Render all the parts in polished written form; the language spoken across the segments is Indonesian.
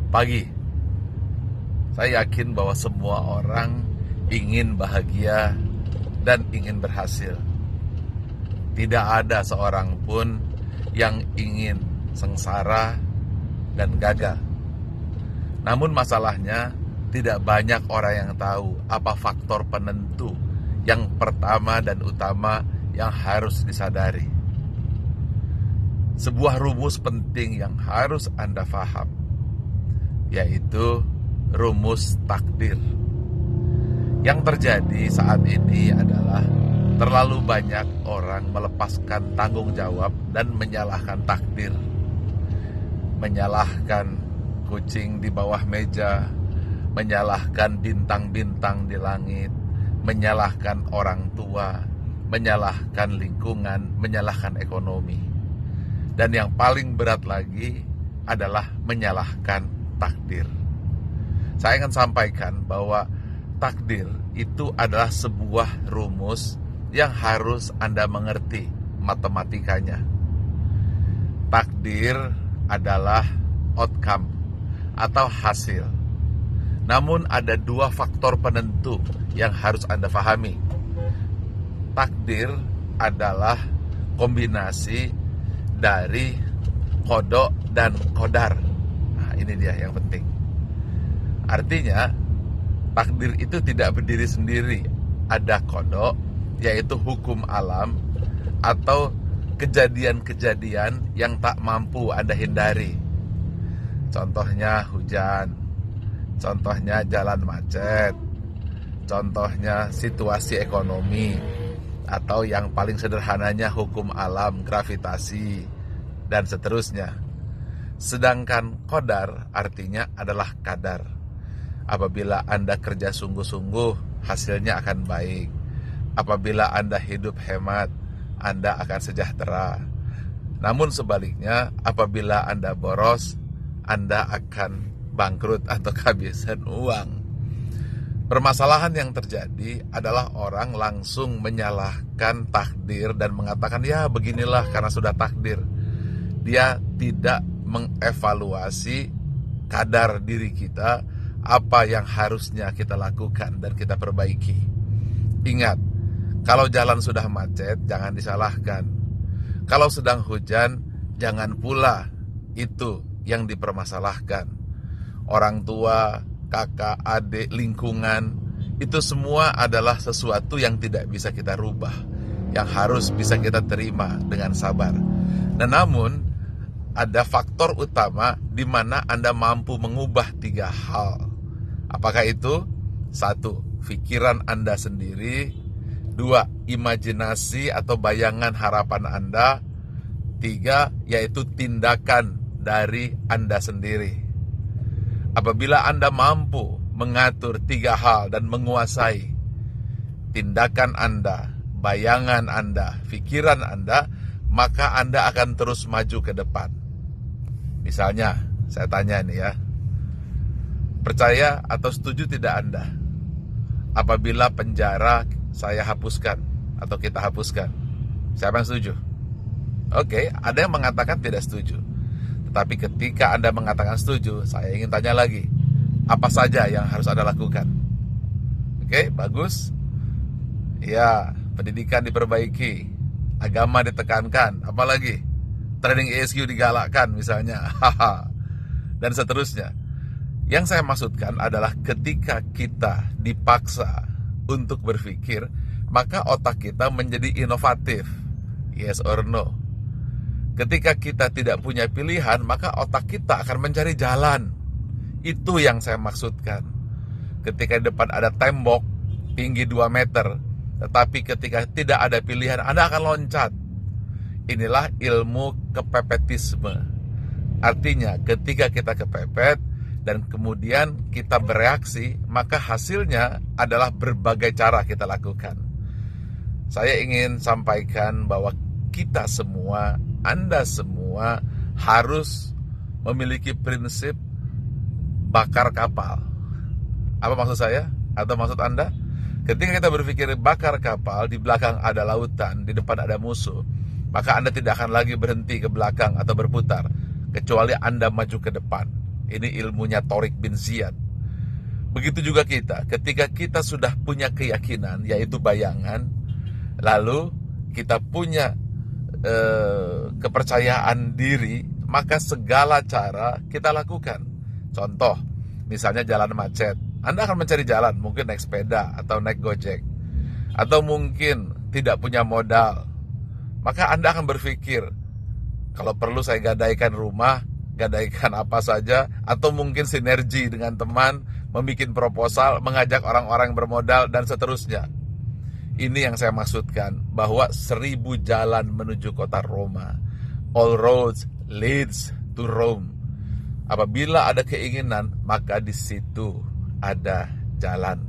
Pagi, saya yakin bahwa semua orang ingin bahagia dan ingin berhasil. Tidak ada seorang pun yang ingin sengsara dan gagal. Namun masalahnya, tidak banyak orang yang tahu apa faktor penentu yang pertama dan utama yang harus disadari. Sebuah rumus penting yang harus Anda paham, yaitu rumus takdir. Yang terjadi saat ini adalah terlalu banyak orang melepaskan tanggung jawab dan menyalahkan takdir. Menyalahkan kucing di bawah meja, menyalahkan bintang-bintang di langit, menyalahkan orang tua, menyalahkan lingkungan, menyalahkan ekonomi. Dan yang paling berat lagi adalah menyalahkan takdir. Saya ingin sampaikan bahwa takdir itu adalah sebuah rumus yang harus Anda mengerti matematikanya. Takdir adalah outcome atau hasil. Namun ada dua faktor penentu yang harus Anda pahami. Takdir adalah kombinasi dari kodok dan kodar. Nah, ini dia yang penting. Artinya, takdir itu tidak berdiri sendiri. Ada kodok, yaitu hukum alam, atau kejadian-kejadian yang tak mampu Anda hindari. Contohnya hujan, contohnya jalan macet, contohnya situasi ekonomi, atau yang paling sederhananya hukum alam, gravitasi, dan seterusnya. Sedangkan qadar artinya adalah kadar. Apabila Anda kerja sungguh-sungguh, hasilnya akan baik. Apabila Anda hidup hemat, Anda akan sejahtera. Namun sebaliknya, apabila Anda boros, Anda akan bangkrut atau kehabisan uang. Permasalahan yang terjadi adalah orang langsung menyalahkan takdir dan mengatakan, ya beginilah karena sudah takdir. Dia tidak mengevaluasi kadar diri kita, apa yang harusnya kita lakukan dan kita perbaiki. Ingat, kalau jalan sudah macet, jangan disalahkan. Kalau sedang hujan, jangan pula itu yang dipermasalahkan. Orang tua, kakak, adik, lingkungan, itu semua adalah sesuatu yang tidak bisa kita rubah, yang harus bisa kita terima dengan sabar. Nah, namun ada faktor utama di mana Anda mampu mengubah tiga hal. Apakah itu? 1. Pikiran Anda sendiri. 2. Imajinasi atau bayangan harapan Anda. 3. Yaitu tindakan dari Anda sendiri. Apabila Anda mampu mengatur tiga hal dan menguasai tindakan Anda, bayangan Anda, pikiran Anda, maka Anda akan terus maju ke depan. Misalnya, saya tanya nih ya, percaya atau setuju tidak Anda apabila penjara saya hapuskan atau kita hapuskan? Siapa yang setuju? Oke, ada yang mengatakan tidak setuju. Tetapi ketika Anda mengatakan setuju, saya ingin tanya lagi, apa saja yang harus Anda lakukan? Oke, bagus. Ya, pendidikan diperbaiki, agama ditekankan, apalagi training ESQ digalakkan misalnya, dan seterusnya. Yang saya maksudkan adalah ketika kita dipaksa untuk berpikir, maka otak kita menjadi inovatif. Yes or no? Ketika kita tidak punya pilihan, maka otak kita akan mencari jalan. Itu yang saya maksudkan. Ketika di depan ada tembok tinggi 2 meter, tetapi ketika tidak ada pilihan, Anda akan loncat. Inilah ilmu kepepetisme. Artinya ketika kita kepepet dan kemudian kita bereaksi, maka hasilnya adalah berbagai cara kita lakukan. Saya ingin sampaikan bahwa kita semua, Anda semua harus memiliki prinsip bakar kapal. Apa maksud saya? Atau maksud Anda? Ketika kita berpikir bakar kapal, di belakang ada lautan, di depan ada musuh, maka Anda tidak akan lagi berhenti ke belakang atau berputar, kecuali Anda maju ke depan. Ini ilmunya Tariq bin Ziyad. Begitu juga kita, ketika kita sudah punya keyakinan, yaitu bayangan, lalu kita punya kepercayaan diri, maka segala cara kita lakukan. Contoh, misalnya jalan macet, Anda akan mencari jalan, mungkin naik sepeda atau naik Gojek, atau mungkin tidak punya modal, maka Anda akan berpikir, kalau perlu saya gadaikan rumah, gadaikan apa saja, atau mungkin sinergi dengan teman, membuat proposal, mengajak orang-orang bermodal, dan seterusnya. Ini yang saya maksudkan, bahwa 1000 jalan menuju kota Roma. All roads leads to Rome. Apabila ada keinginan, maka di situ ada jalan.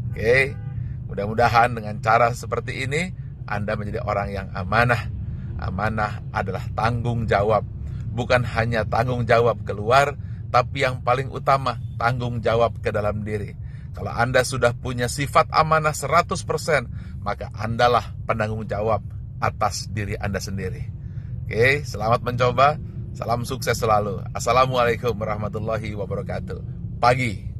Oke, mudah-mudahan dengan cara seperti ini, Anda menjadi orang yang amanah. Amanah adalah tanggung jawab. Bukan hanya tanggung jawab keluar, tapi yang paling utama, tanggung jawab ke dalam diri. Kalau Anda sudah punya sifat amanah 100%, maka Andalah penanggung jawab atas diri Anda sendiri. Oke, selamat mencoba. Salam sukses selalu. Assalamualaikum warahmatullahi wabarakatuh. Pagi.